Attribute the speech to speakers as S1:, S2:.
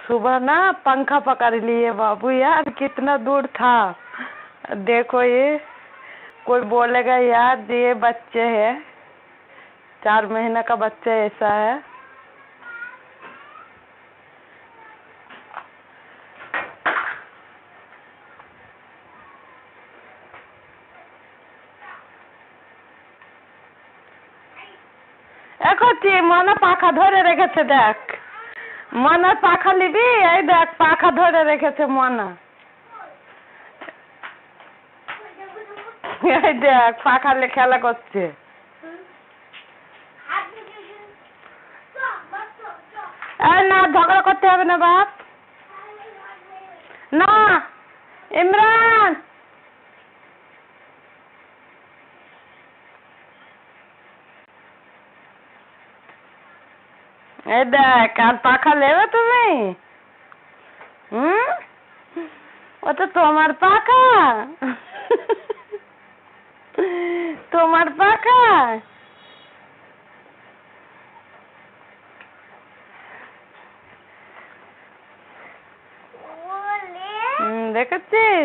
S1: सुबह ना पंखा पकड़ लिए बाबू यार, कितना दूर था। देखो ये कोई बोलेगा यार ये बच्चे है, 4 महीने का बच्चा ऐसा है। এখন মনে পাখা ধরে রেখেছে দেখ, মনে পাখা নিবি, এই দেখ পাখা ধরে রেখেছে মনা, এই দেখ পাখা নিয়ে খেলা করছে। এই না ঝগড়া করতে হবে না বাপ, না ইমরান এই দেখ আর পাখা নেবে তুমি? ওটা তোমার পাখা, তোমার পাখা। দেখেছিস?